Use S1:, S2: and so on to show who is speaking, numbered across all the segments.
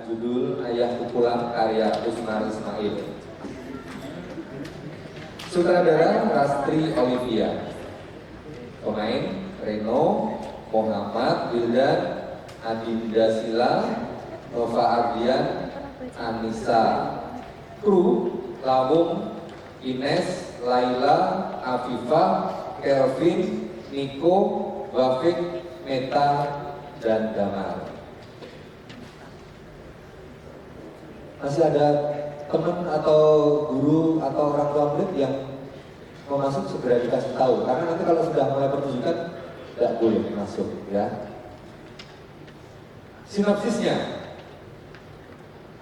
S1: dengan judul Ayah Pukulan karya Usmar Ismail. Sutradara Rastri Olivia. Pemain Reno, Muhammad Wildan, Adinda Sila, Nova Ardian, Anissa. Kru Lawung, Ines, Laila, Afifah, Kelvin, Niko, Wafik, Meta, dan Damar. Masih ada teman atau guru atau orang tua murid yang mau masuk segera dikasih tahu, karena nanti kalau sudah mulai pertunjukan tidak boleh masuk ya. Sinopsisnya,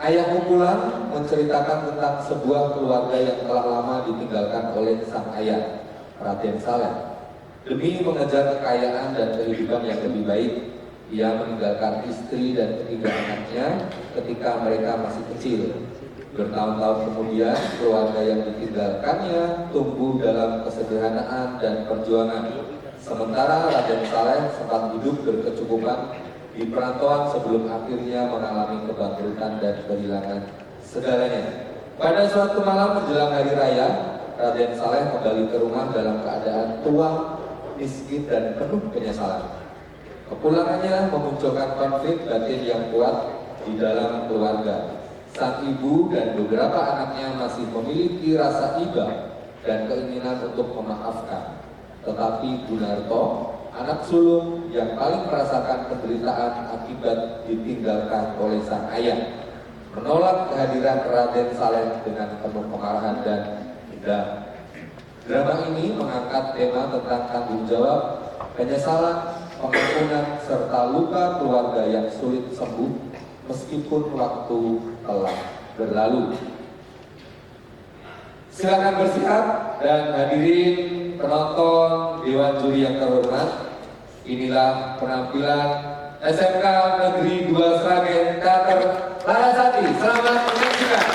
S1: Ayah Pukulan menceritakan tentang sebuah keluarga yang telah lama ditinggalkan oleh sang ayah, Raden Saleh. Demi mengejar kekayaan dan kehidupan yang lebih baik, ia meninggalkan istri dan ketiga anaknya ketika mereka masih kecil. Bertahun-tahun kemudian, keluarga yang ditinggalkannya tumbuh dalam kesederhanaan dan perjuangan. Sementara Raden Saleh sempat hidup berkecukupan di perantauan sebelum akhirnya mengalami kebangkrutan dan kehilangan segalanya. Pada suatu malam menjelang hari raya, Raden Saleh kembali ke rumah dalam keadaan tua, miskin, dan penuh penyesalan. Kepulangannya memunculkan konflik batin yang kuat di dalam keluarga. Sang ibu dan beberapa anaknya masih memiliki rasa iba dan keinginan untuk memaafkan. Tetapi Gunarto, anak sulung yang paling merasakan penderitaan akibat ditinggalkan oleh sang ayah, menolak kehadiran Raden Saleh dengan penuh kemarahan dan dendam. Drama ini mengangkat tema tentang tanggung jawab, penyesalan, pengampunan, serta luka keluarga yang sulit sembuh meskipun waktu telah berlalu. Silakan bersiap dan hadirin penonton Dewan Juri yang terhormat. Inilah penampilan SMK Negeri 2 Sragen Teater Larasati. Selamat menyaksikan.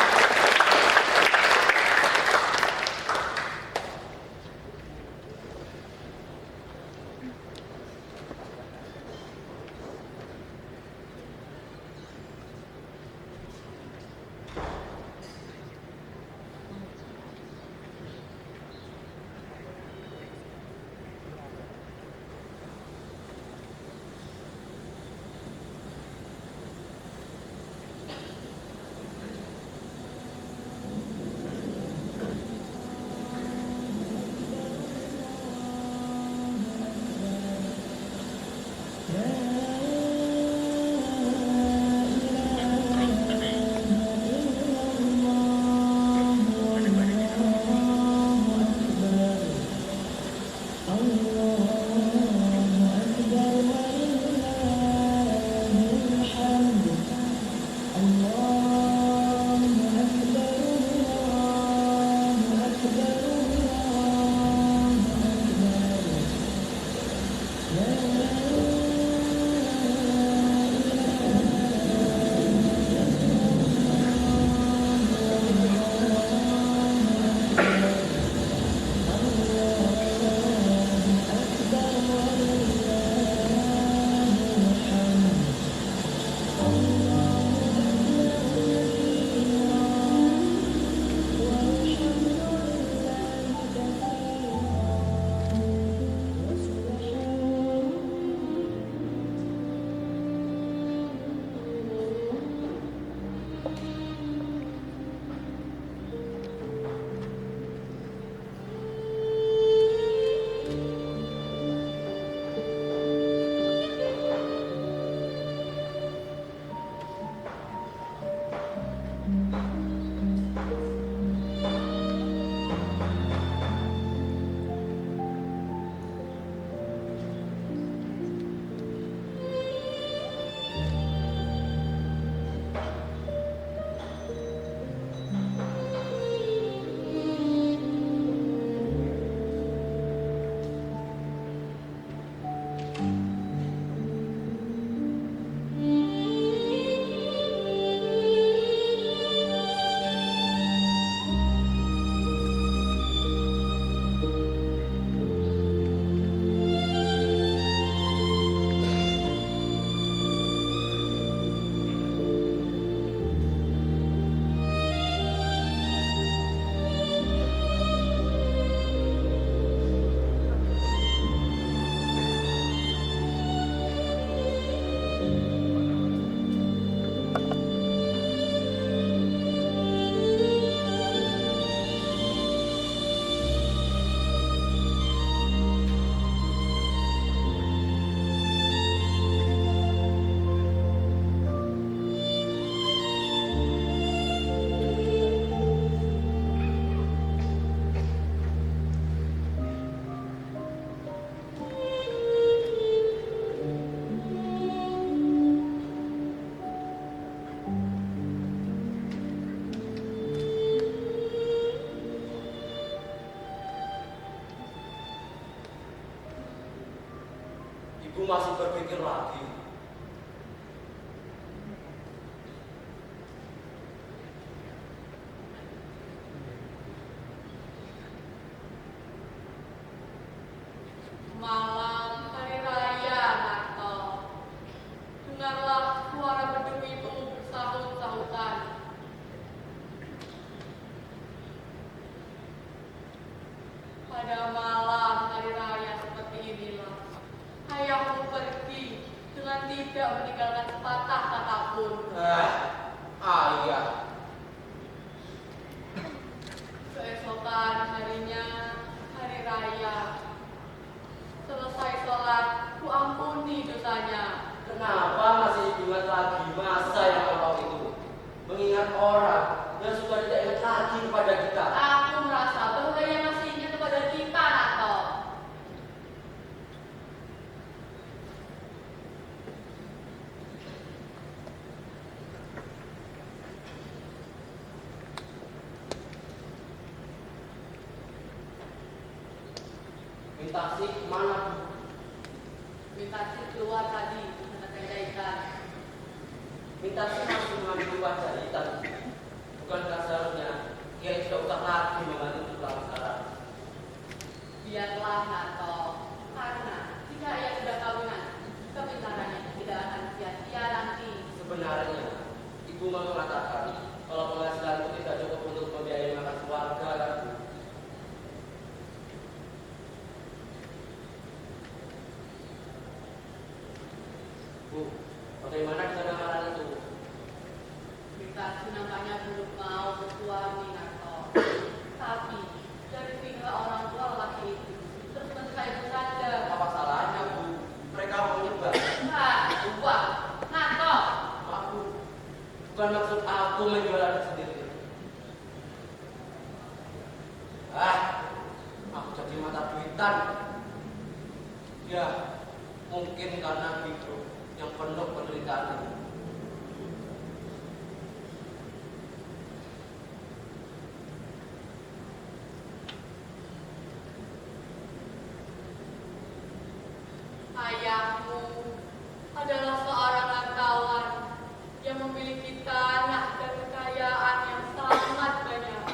S2: masih berpikir lagi.
S3: Malam hari raya Natal, dengarlah suara beduk itu bersahut-sahutan. Pada malam hari raya seperti inilah, ayahmu pergi dengan tidak meninggalkan sepatah kata pun.
S2: Ayah.
S3: Keesokan harinya, hari raya. Selesai sholat, ku ampuni dosanya.
S2: Kenapa masih diingat lagi masa yang lampau itu? Mengingat orang yang sudah tidak ingat lagi kepada kita.
S3: Aku merasa bahwa ia masih ingat kepada kita, Nato.
S2: Minta sih kemana, Bu?
S3: Minta sih keluar tadi, menekan jahitan.
S2: Minta sih masih mengambil upah jahitan. Bukankah seharusnya ia tidak usah lagi membantu pulang sekarang?
S3: Biarlah, Nato. Karena jika ia sudah kawinan, kepintarannya tidak akan sia-sia nanti.
S2: Sebenarnya, Ibu mau mengatakan kalau penghasilan itu tidak cukup untuk membiayai makan keluarga, kan, Bu? Bu, bagaimana dengan amaran itu?
S3: Minta sih nampaknya belum mau bersuami, Nato. Tapi dari pihak orang tua lelaki itu terus mencari ibu saja.
S2: Apa salahnya, Bu? Mereka mau menyebar.
S3: Wah, Nato.
S2: Aku, bukan maksud aku menjual anak sendiri. Aku jadi mata duitan. Ya, mungkin karena hidup yang penuh penderitaan.
S3: Ayahmu adalah seorang langkawan yang memiliki tanah dan kekayaan yang sangat banyak.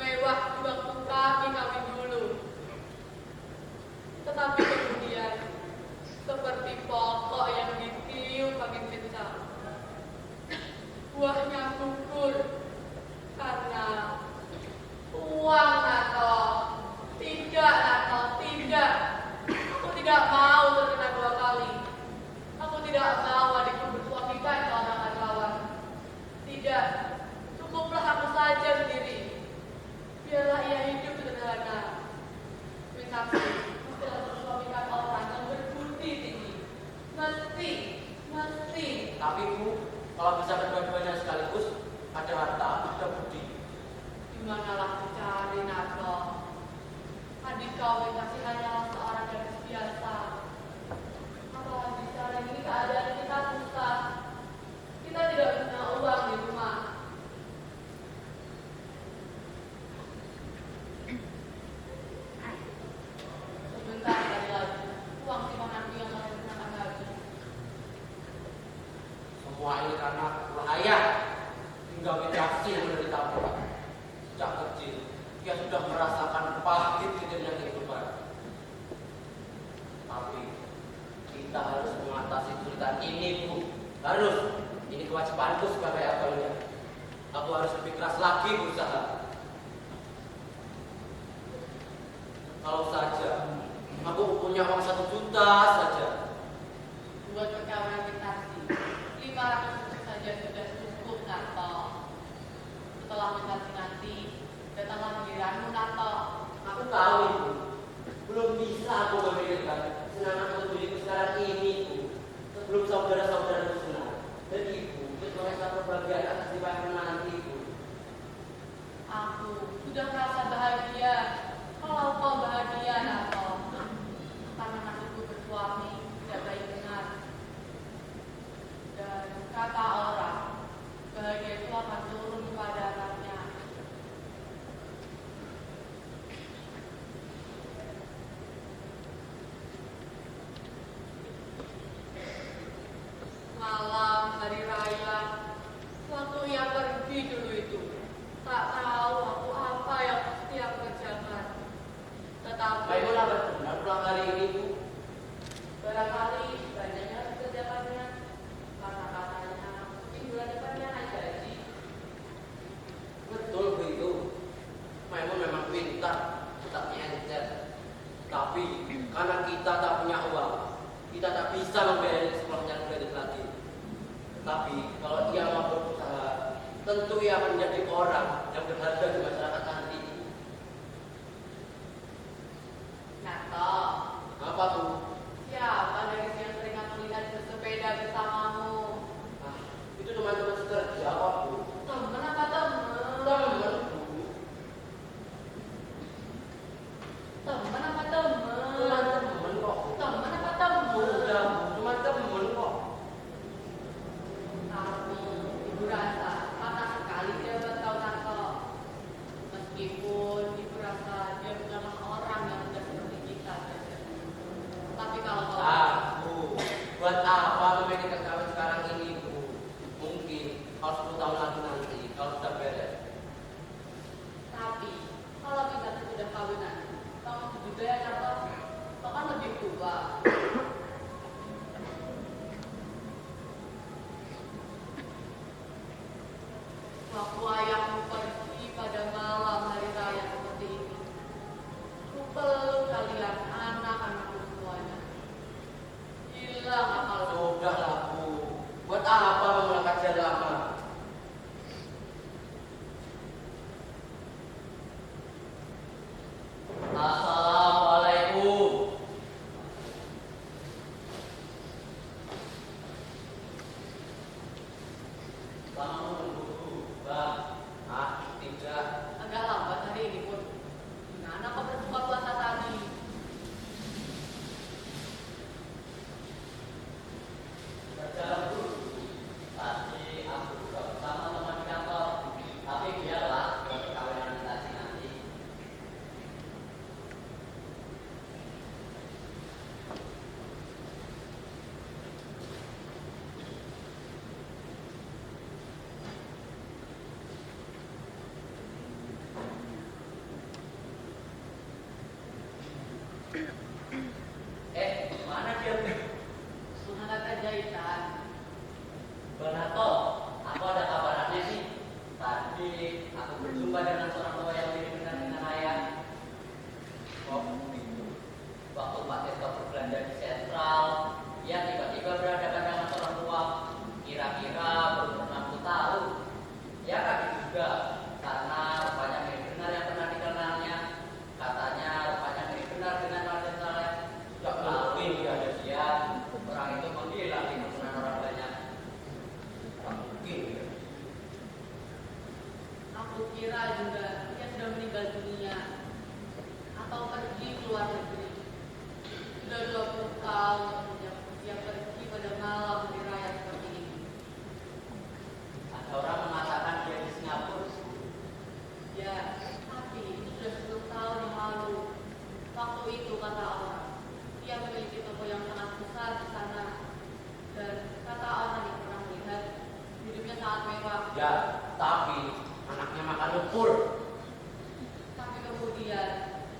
S3: Mewah di waktu kami kawin dulu. Tetapi kemudian, seperti pokok yang ditiup angin kencang, buahnya gugur karena uang, Nato. Tidak, Nato, tidak. Aku tidak mau terkena dua kali. Aku tidak mau adikku bersuamikan seorang langkawan. Tidak, cukuplah aku saja sendiri. Biarlah ia hidup sederhana. Minta mestilah bersuamikan orang yang berbudi tinggi. Mesti.
S2: Tapi, Bu, kalau bisa kedua-duanya sekaligus, ada harta, ada budi.
S3: Di manalah dicari, Nato? Adik kau kasih hanyalah seorang gadis biasa. Apalagi sekarang ini keadaan kita susah. Kita tidak punya uang di rumah. Sebentar lagi, uang simpanan yang akan digunakan lagi.
S2: Semua ini karena ulah ayah. Hingga Windasi yang menderita berat. Sejak kecil, ia sudah merasakan pahit-pahitnya kehidupan. Tapi, kita harus mengatasi kesulitan ini, Bu. Harus. Ini kewajibanku sebagai abangnya. Aku harus lebih keras lagi berusaha. Kalau saja aku punya uang 1 juta saja.
S3: Buat perkawinan Wintasi, 500 ribu saja sudah cukup, Nato. Setelah Wintasi nanti, datanglah giliranmu, Nato.
S2: Aku tahu, Ibu. Belum bisa aku memikirkan senang untuk diriku sekarang ini, Bu. Sebelum saudara-saudaraku senang. Dan Ibu, itu merasa kebahagiaan atas dibayar nanti, Bu.
S3: Aku sudah merasa bahagia. Kalau kau bahagia, Nato. Karena nasibku bersuami tidak baik benar. Dan kata orang, bahagia itu akan turun kepada anaknya. ini dulu itu. Tak tahu aku apa yang mesti aku kerjakan. Tetapi
S2: Maimunah benar pulang kali ini Bu.
S3: barangkali banyaknya kerjakannya karena katanya mungkin bulan depannya naik gaji.
S2: Betul begitu. Maimun memang pintar, otaknya encer. Tapi karena kita tak punya uang, kita tak bisa membayar sekolahnya kredit lagi. Tapi kalau ia mau berusaha, tentu ia akan menjadi orang yang berharga di masyarakat nanti.
S3: Nato,
S2: Apa tuh?
S3: siapa dari yang sering aku lihat bersepeda bersamamu?
S2: Ah, itu teman-teman sekerja kok Bu.
S3: Temen apa temen?
S2: Teman Bu.
S3: Temen apa temen?
S2: Cuma teman kok.
S3: Temen apa temen?
S2: Udah, cuma teman kok.
S3: Tapi ibu rasa patah sekali dia buat kau Nato. Meskipun ibu rasa dia bukanlah orang yang mudah seperti kita saja. Tapi kalau kau
S2: Bu, buat apa memikirkan kawin sekarang ini Bu? Mungkin kalau 10 tahun lagi nanti, kalau sudah beres.
S3: tapi kalau kita sudah kawinan, kamu juga ya Nato. Kau kan lebih tua. Waktu ayahmu pergi pada malam hari raya seperti ini, ku peluk kalian anak-anakku semuanya. Hilang akal.
S2: Sudah lah Bu, buat apa mengulang kajian lama? Assalamualaikum. Selamat menunggu, Bang. Ah, tidak.
S3: Agak lambat hari ini pun. Gimana kau berbuka puasa tadi?
S2: Berjalan dulu. Tadi aku juga bersama teman di kantor. Tapi biarlah perkawinan kita sih nanti. Mana dia?
S3: Mengangkat jahitan.
S2: Banato, aku ada kabar aneh nih. Tadi aku berjumpa dengan seorang tua yang mirip dengan ayah. Oh, begitu. Waktu Pak Tirto berbelanja di sentral, ia tiba-tiba berhadapan dengan seorang tua. Kira-kira berumur 60 tahun. Ya kaget juga, karena rupanya mirip benar yang pernah dikenalnya. Katanya rupanya mirip benar dengan Raden Saleh. Tidak mungkin dia ada dia. Orang itu menghilang di kerumunan orang banyak. Tak mungkin.
S3: Aku kira juga dia sudah meninggal dunia atau pergi ke luar negeri. Sudah 20 tahun sejak dia pergi pada malam hari raya seperti ini.
S2: Ada orang mengatakan dia di Singapura.
S3: Ya, tapi itu sudah 10 tahun yang lalu. Waktu itu kata orang, dia memiliki toko yang sangat besar di sana. Dan kata orang yang pernah melihat, hidupnya sangat mewah.
S2: Ya, tapi anaknya makan lumpur.
S3: Tapi kemudian,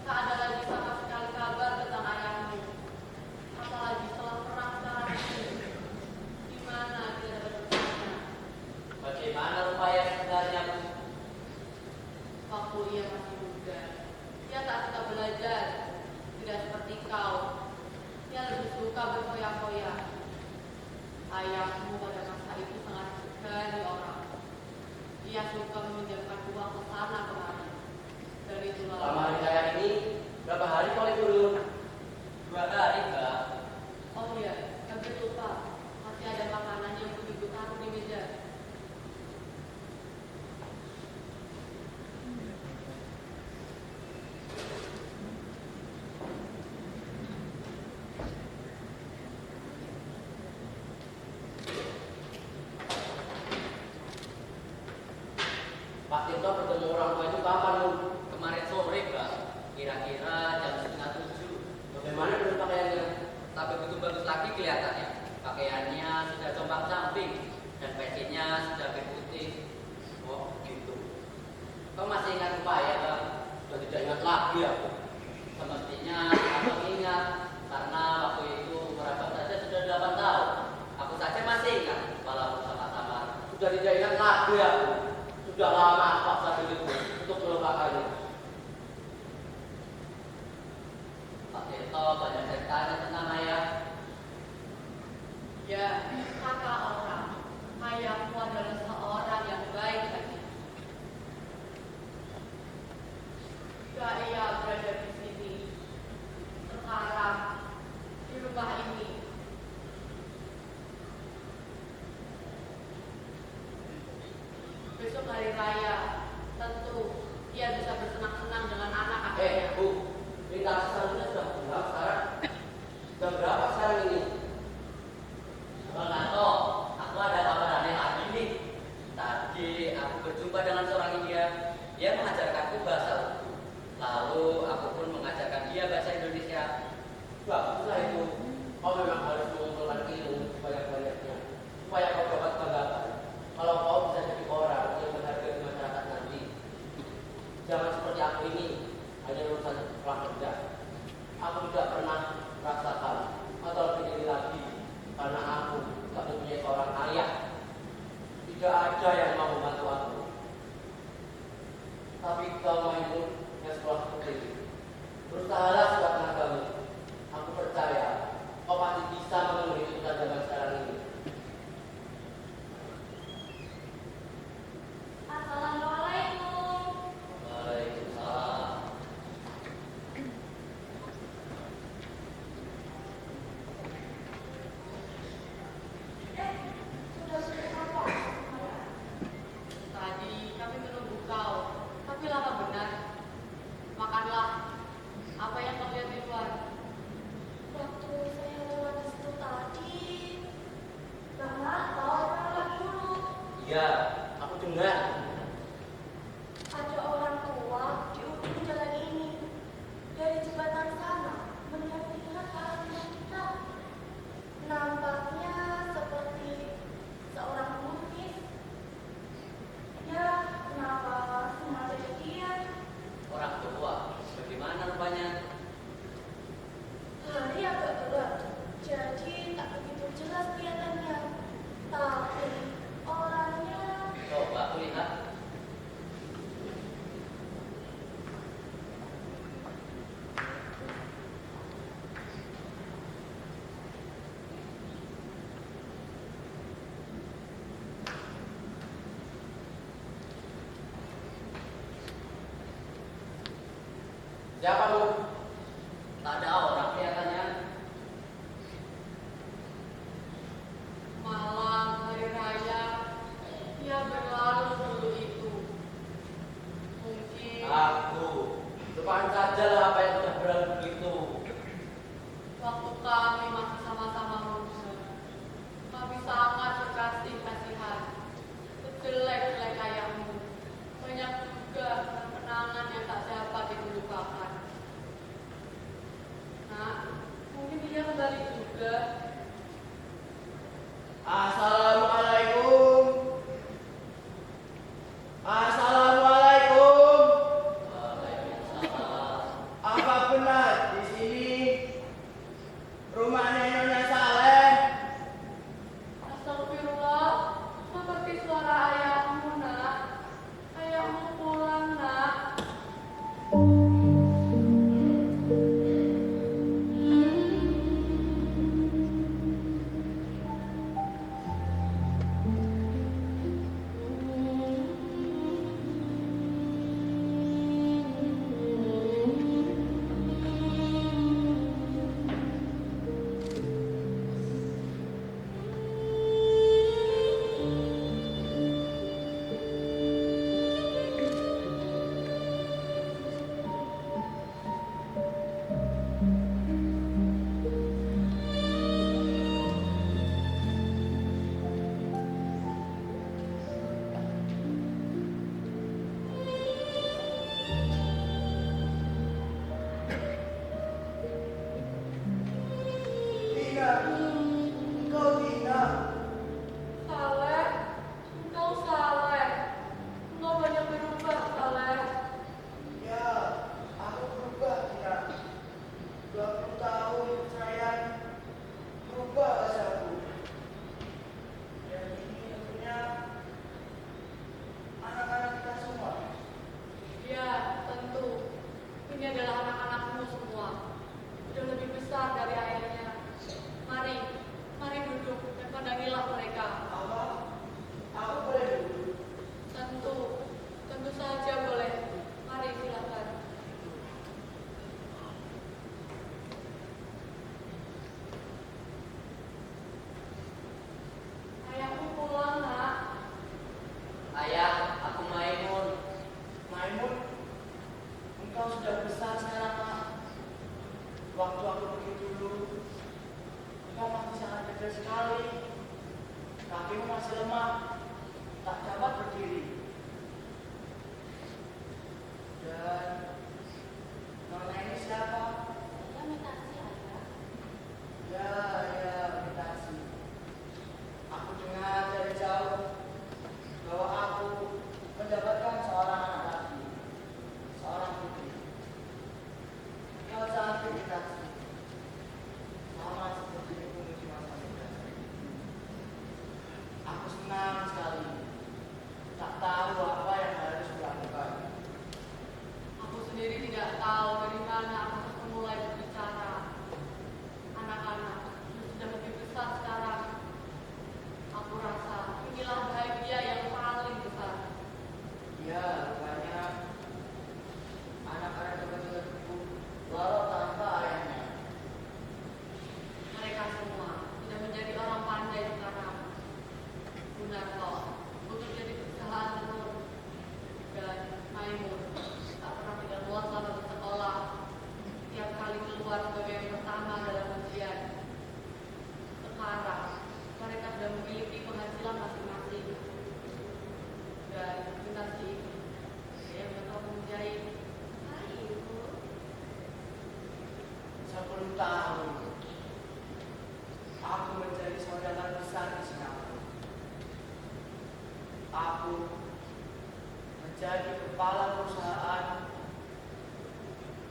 S3: tak ada lagi sama sekali kabar tentang ayahmu. Apalagi setelah perang sekarang ini. Di mana dia dapat bertanya?
S2: Bagaimana upaya sebenarnya, Bu?
S3: Waktu ia masih muda, dia tak suka belajar. Tidak seperti kau. Dia lebih suka berfoya-foya. Ayahmu pada masa itu sangat sekali orang. Dia suka meminjamkan uang ke sana kemari. Dan itulah.
S2: Selama hari raya ini, berapa hari kau libur? 2 hari, Mbak.
S3: Oh iya, hampir lupa. Masih ada makanan yang begitu taruh di meja.
S2: Pak Tirto bertemu orang tua itu kapan, Bu? Kemarin sore, Mbak. Kira-kira jam 6:30. Bagaimana dengan pakaiannya? Tak begitu bagus lagi kelihatannya. Pakaiannya sudah compang-camping dan pecinya sudah putih. Oh, Sudah tidak ingat lagi aku. Sudah lama aku paksa diriku untuk melupakannya.
S4: Pak Tirto banyak ceritanya tentang ayah.
S3: Ya, kata orang, ayahmu adalah seorang yang baik hati. Jika ia berada di sini, sekarang, di rumah ini, besok hari raya, tentu ia bisa bersenang-senang dengan anak-anaknya.
S2: Bu, lintang selanjutnya sudah pulang sekarang. Jam berapa sekarang ini?
S4: Bang Nato, aku ada kabar aneh lagi nih. Tadi aku berjumpa dengan seorang India. Dia mengajarkanku bahasa Urdu. Lalu aku pun mengajarkan dia bahasa Indonesia.
S2: Baguslah itu. Kau memang harus mengumpulkan ilmu sebanyak-banyaknya supaya kau dapat banggakan kalau kau bisa jadi orang yang berharga di masyarakat nanti. Jangan seperti aku ini, hanya lulusan sekolah kerja. Aku tidak pernah merasakan atau lebih dari lagi karena aku tak mempunyai seorang ayah. Tidak ada yang mau membantu aku. Tapi kau Maimun yang sekolah putri, berusahalah sekuat tenagamu. Aku percaya kau pasti bisa memenuhi tuntutan zaman sekarang ini.
S3: Assalamualaikum.
S4: Waalaikumsalam.
S3: Sudah apa? Tadi kami menunggu kau, tapi lama benar. Makanlah. Apa yang kau lihat di luar?
S5: Waktu saya lewat di situ tadi, Mama, kau lewat dulu.
S2: Iya, aku dengar.
S5: Ada orang tua di ujung jalan ini. Dari jembatan sana, melihat-lihat ke arah rumah kita. Nampaknya seperti seorang pelukis. Ya, kenapa sengaja dia?
S4: Orang tua, bagaimana rupanya?
S5: Hari agak gelap, jadi tak begitu jelas kelihatannya. Tapi orangnya
S4: Coba aku lihat.
S2: Siapa lu?
S4: Tak ada orang kelihatannya.
S3: Malam hari raya, ia berlalu dulu itu. Mungkin
S2: Aku. Lupakan sajalah apa yang sudah berlalu itu.
S3: waktu kami masih sama-sama muda, kami sangat berkasih kasihan. Sejelek-jelek ayahmu, banyak juga kenangan yang tak dapat dilupakan.
S4: Ayah, aku Maimun.
S6: Maimun, engkau sudah besar sekarang, Nak. Waktu aku pergi dulu, engkau masih sangat kecil sekali. Kakimu masih lemah, tak dapat berdiri. Dan nona ini siapa?
S5: Ya, Mitasi, Ayah.
S6: Ya, Mitasi. Aku dengar dari jauh bahwa aku mendapatkan seorang anak lagi, seorang putri. Kau cantik, Mitasi. Sama seperti ibumu di masa muda. Aku senang sekali. Tak tahu apa yang harus kulakukan.
S3: Aku sendiri tidak tahu dari mana aku harus memulai berbicara. Anak-anak sudah lebih besar sekarang. Aku rasa inilah bahagia yang paling besar.
S6: Ya, rupanya anak-anak kecil-kecilku walau tanpa ayahnya.
S3: Mereka semua sudah menjadi orang pandai sekarang. Benar kok, untuk jadi perusahaan Nur dan Maimun tak pernah tidak puas selama bersekolah. Tiap kali keluar sebagai yang pertama dalam ujian. Sekarang mereka sudah memiliki penghasilan masing-masing. Dan generasi ini saya betul menjahit.
S5: Hai, Ibu.
S6: 10 tahun aku menjadi saudara besar di Singapura. Aku menjadi kepala perusahaan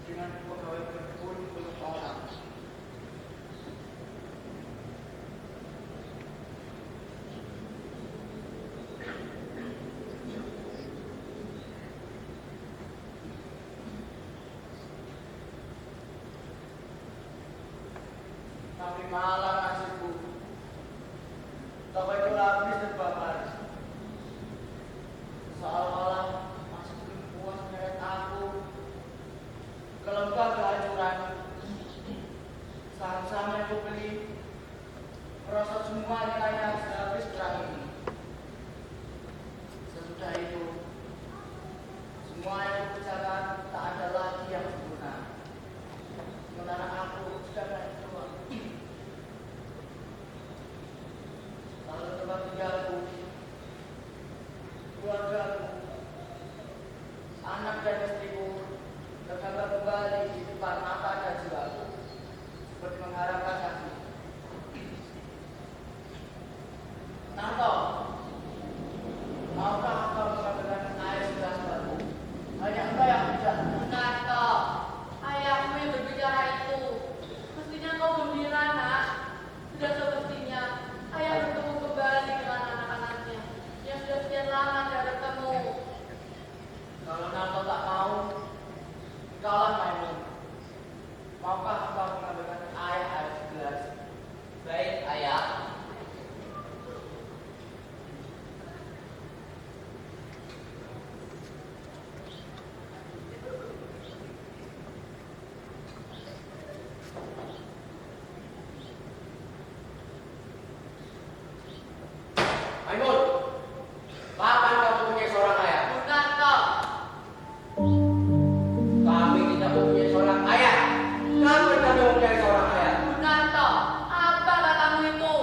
S6: dengan pegawai berpuluh-puluh orang. Tapi malah nasibku, toko itu habis terbakar. Seolah-olah masih belum puas menyeret aku ke lembah kehancuran. Saham-saham yang aku beli merosot semua nilainya sehabis perang ini. Sesudah itu, semua yang aku kerjakan tak ada lagi yang sempurna. Sementara aku sudah naik tua. Lalu tempat tinggalku, keluargaku, anak dan istriku tergambar kembali di depan mata dan jiwaku seperti mengharapkan saksi. Narto, maukah kau mengambilkan air segelas baru? Hanya engkau yang tidak.
S3: Narto, ayahmu yang berbicara itu. Mestinya kau gembira, Nak. Sudah semestinya ayah bertemu kembali dengan anak-anaknya yang sudah sekian lama tidak bertemu.
S6: Kalau Narto tak mau, engkaulah Maimun. Maukah engkau mengambilkan air segelas?
S4: Baik, Ayah.
S6: Maimun, kapan kamu mempunyai seorang ayah?
S3: Narto,
S6: Kami tidak mempunyai seorang ayah. Kapan kami mempunyai seorang ayah?
S3: Narto, apa katamu itu?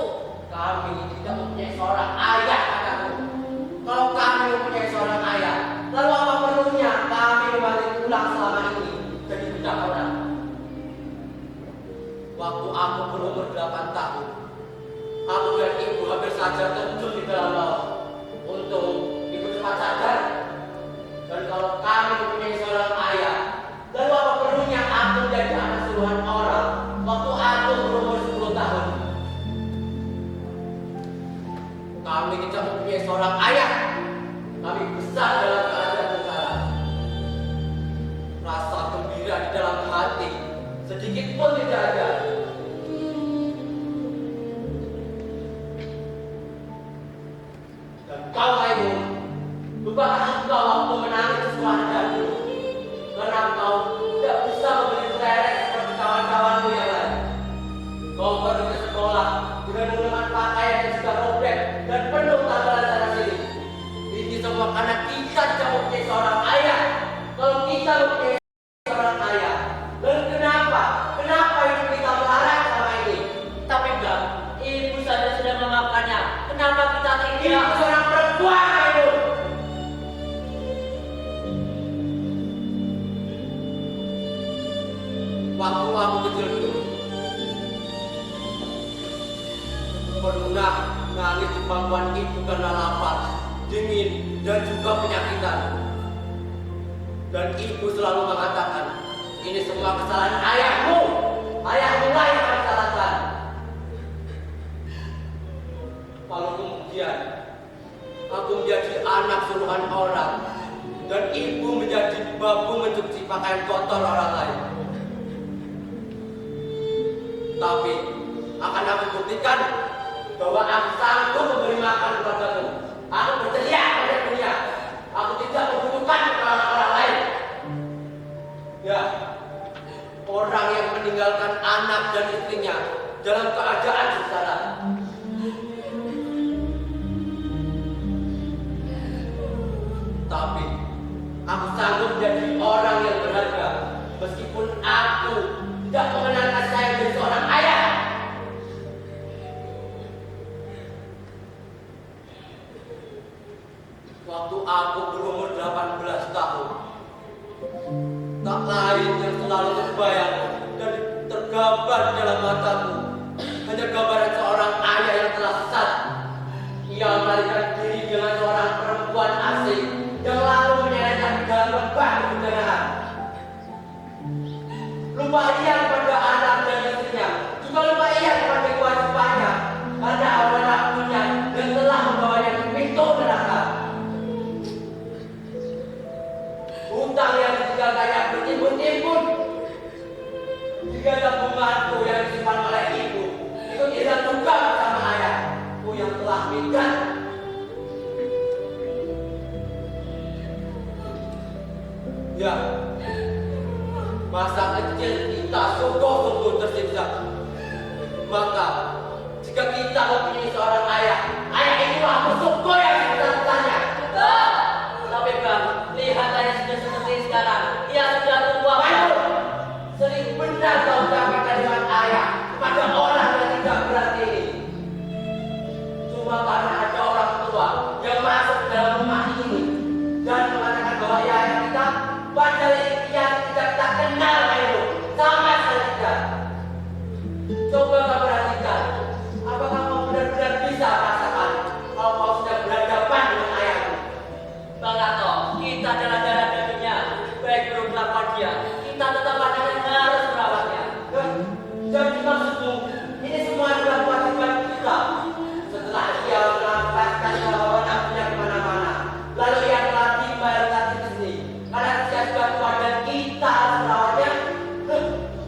S6: Kami tidak mempunyai seorang ayah, kataku. Kalau kami mempunyai seorang ayah, lalu apa perlunya kami membalik ulang selama ini jadi budak orang? Waktu aku berumur 8 tahun, aku dan ibu hampir saja terjun di dalam laut. Untung ibu cepat sadar. Dan kalau kami mempunyai seorang ayah, lalu apa perlunya aku menjadi anak suruhan orang waktu aku berumur 10 tahun? Kami tidak mempunyai seorang ayah. Kami besar dalam keadaan sengsara. Rasa gembira di dalam hati sedikit pun tidak ada. Dan kau Maimun, lupakah engkau waktu menangis di sekolah dahulu? Karena engkau tidak bisa membeli kelereng seperti kawan-kawanmu yang lain. Kau pergi ke sekolah dengan menggunakan pakaian yang sudah robek dan penuh tambalan sana sini. Ini semua karena kita tidak mempunyai seorang ayah. Kalau kita mempunyai seorang ayah, lalu kenapa? Kenapa hidup kita melarat selama ini?
S2: Tapi Bang, ibu saja sudah memaafkannya. Kenapa kita
S6: Dia
S2: tinggal?
S6: seorang perempuan, ibu. Waktu aku kecil dulu, pernah nangis di pangkuan ibu karena lapar, dingin, dan juga penyakitan. Dan ibu selalu mengatakan, ini semua kesalahan ayahmu. Ayahmu lah yang kami salahkan. Lalu kemudian, aku menjadi anak suruhan orang, dan ibu menjadi babu mencuci pakaian kotor orang lain. Tapi akan aku buktikan bahwa aku sanggup memberi makan kepadamu. Aku berteriak pada dunia. Aku tidak membutuhkan keterangan orang lain. Ya, orang yang meninggalkan anak dan istrinya dalam keadaan sengsara. Tapi aku sanggup menjadi orang yang berharga meskipun aku tidak mengenal kasih sayang dari seorang ayah. Waktu aku berumur 18 tahun, tak lain yang selalu terbayang dan tergambar dalam mataku hanya gambaran seorang ayah yang telah sesat. Ia melarikan diri dengan seorang perempuan asing yang lalu menyeret di dalam lembah kebencanaan. Lupa ia kepada anak dan istrinya, juga lupa ia kepada kewajibannya karena awal waktunya yang telah membawanya ke pintu neraka. Hutang yang ditinggalkannya bertimbun-timbun. Jika ada bungaku yang disimpan oleh ibu, itu tidak juga bersama ayahku yang telah minggat. Ya, masa kecil kita sungguh-sungguh tersiksa. Maka, jika kita mempunyai seorang ayah, ayah itulah musuhku yang sebesar-besarnya.
S2: Betul. Tapi Bang, lihat ayah sudah seperti sekarang. Ia sudah tua.
S6: Baik, sering benar kau ucapkan kalimat ayah kepada orang yang tidak berarti ini. Cuma karena ada orang tua yang masuk dalam rumah ini dan mengatakan bahwa ia ayah kita, padahal ia tidak kita kenal itu sama sekali tidak. Coba kau perhatikan, apakah kau benar-benar bisa merasakan kalau kau sudah berhadapan dengan ayahmu?
S2: Bang Rato, kita adalah darah dagingnya. Baik buruk lakukan dia, kita tetap harus merawatnya.
S6: Jadi maksudmu, ini semua adalah kewajiban kita. Setelah ia melampiaskan kehauan apinya kemana-mana, lalu ia telah tiba di sini. Karena dia sudah tua dan kita harus merawatnya.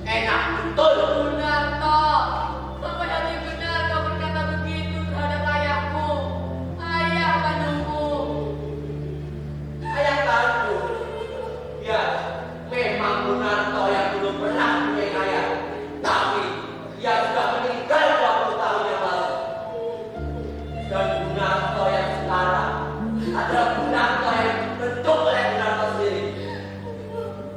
S6: Enak betul.
S3: Benar toh. Sampai hati benar kau berkata begitu terhadap ayahku. Ayah kandungku.
S6: Ayah tahu. Ya, memang Gunarto yang dulu pernah punya ayah. Tapi ia sudah meninggal 20 tahun yang lalu. Dan Gunarto yang sekarang adalah Gunarto yang dibentuk oleh Gunarto sendiri.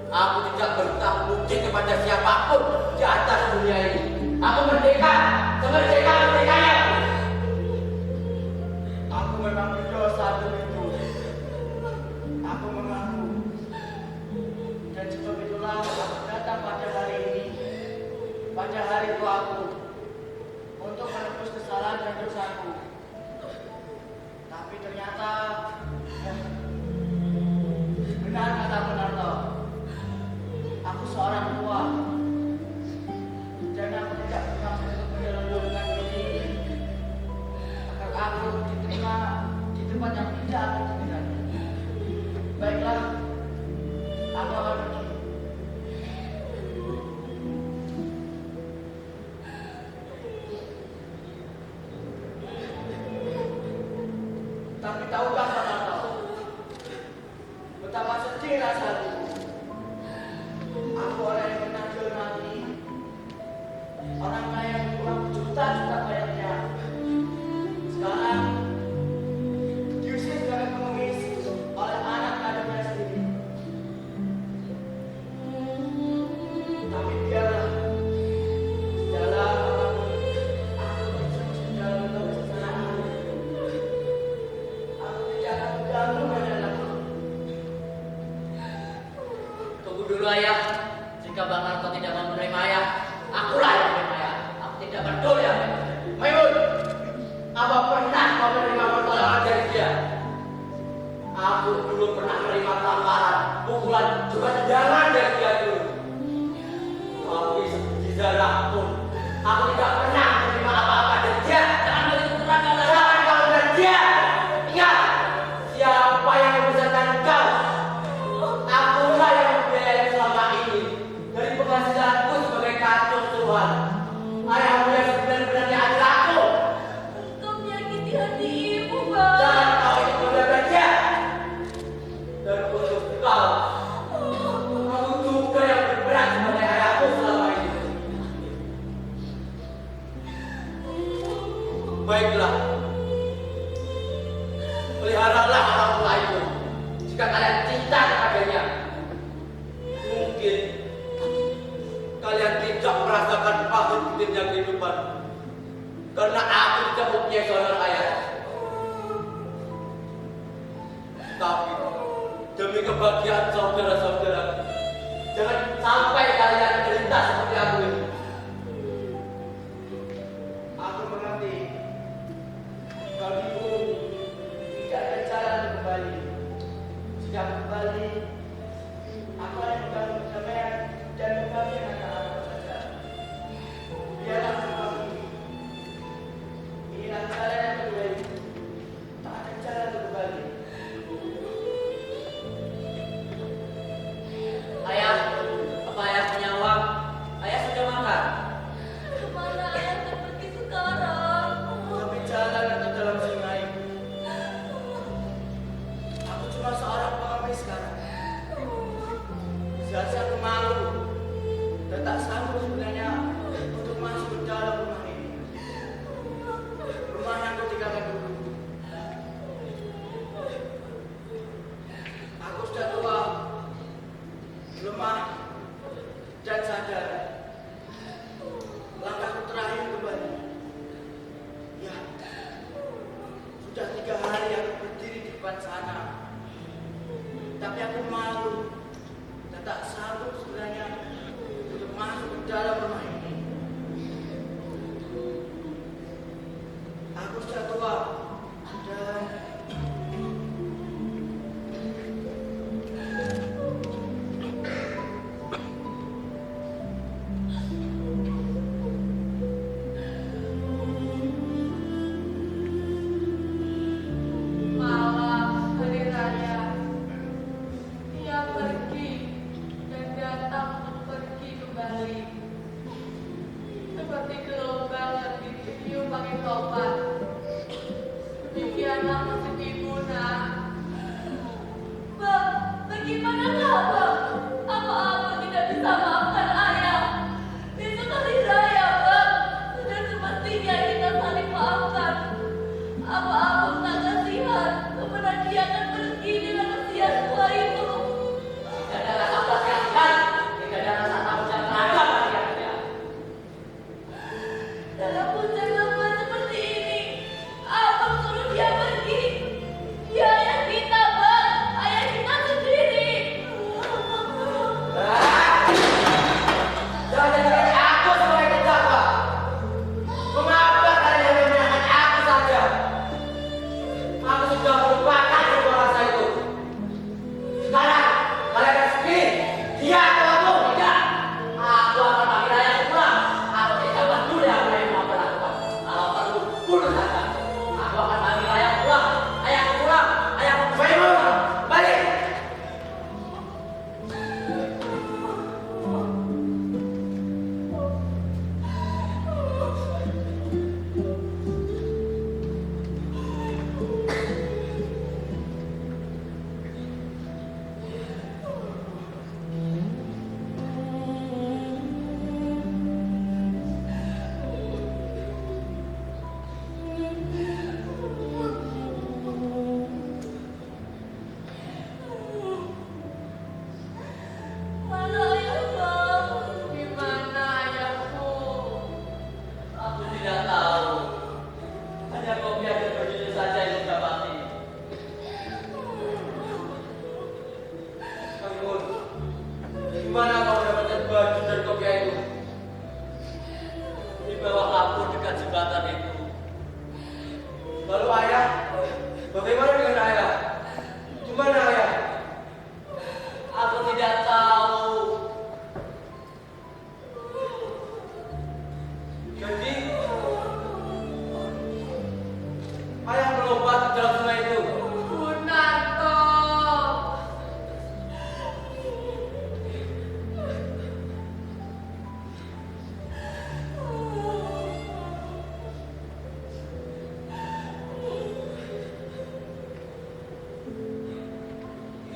S6: Aku tidak berhutang budi kepada siapapun di atas dunia ini. Aku merdeka, semerdeka-merdekanya. Aku memang berdosa begitu. Aku mengaku. Dan sebab itulah aku datang pada hari ini, pada hari tuaku, untuk menebus kesalahan dan dosaku. Tapi ternyata, ya, benar kata Gunarto. Aku seorang tua, dan aku tidak bermaksud untuk menyelundupkan diri agar aku diterima di tempat yang tidak aku inginkan. Baiklah, aku akan pergi. Tapi tahukah Gunarto, betapa sedih rasanya aku orang yang pernah dihormati, orang kaya yang uang juta-juta banyaknya, sekarang diusir sebagai pengemis
S4: dulu ayah. Jika Bang Narto tidak mau menerima ayah, akulah yang menerima ayah. Aku tidak peduli apa yang terjadi.
S6: Maimun, apa pernah kau menerima pertolongan dari dia? Aku belum pernah menerima tamparan, pukulan, juga tendangan dari dia dulu. Tapi sebiji darah pun, aku tidak pernah menerima apa-apa dari dia.
S4: Jangan begitu terangkan ayah.
S6: Jangan kau dan dia. Ingat, siapa yang membesarkan kau? Akulah yang membiayai selama ini dari penghasilanku sebagai katur Tuhan. Ayahmu yang sebenar-benarnya adalah aku.
S5: Engkau menyakiti hati ibu, Bang.
S6: Jangan kau itu mendapat dia. Dan untuk kau, aku juga yang berperan sebagai ayahmu selama ini. Baiklah, peliharalah orang tua itu jika kalian cinta kepadanya. Mungkin kalian tidak merasakan pahit getirnya kehidupan karena aku tidak mempunyai seorang ayah. Tapi demi kebahagiaan saudara-saudara, jangan sampai kalian menderita seperti aku ini. Aku mengerti kalau ibu tidak ada jalan untuk kembali. Jika kembali, aku akan membangun perdamaian dan kebahagiaan antara aku saja. Biarlah kembali. Inilah jalan yang terbaik. Tak ada jalan untuk kembali.
S4: Ayah, apa ayah punya uang? Ayah sudah makan.
S5: Kemana ayah akan pergi sekarang?
S6: Tapi jalan atau dalam sungai. Aku cuma seorang pengemis sekarang. Seharusnya aku malu dan tak sanggup sebenarnya untuk masuk ke dalam rumah ini. Rumah yang kutinggalkan dulu. Aku sudah tua, lemah, dan sadar. Langkahku terakhir kembali. Ya, sudah 3 hari aku berdiri di depan sana. Tapi aku malu dan tak sanggup sebenarnya untuk masuk ke dalam rumah ini. Aku sudah tua dan
S3: Malam hari raya, ia pergi dan datang untuk pergi kembali. Seperti gelombang yang ditiup pakai topan,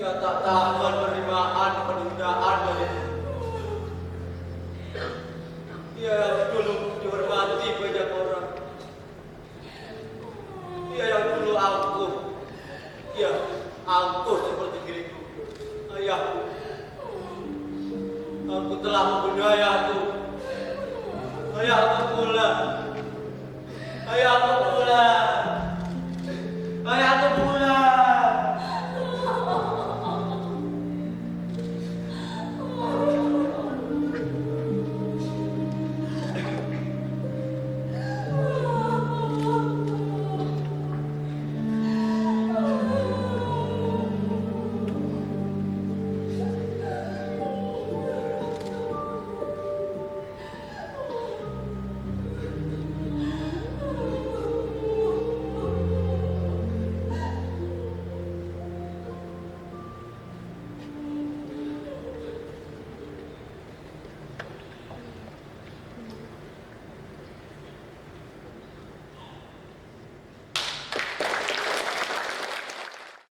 S6: Dia tak tahan penerimaan penundaan dariku. Dia yang dulu dihormati banyak orang. Dia yang dulu angkuh. Dia angkuh seperti diriku. Ayahku. Aku telah membunuh ayahku. Ayahku pula. Ayahku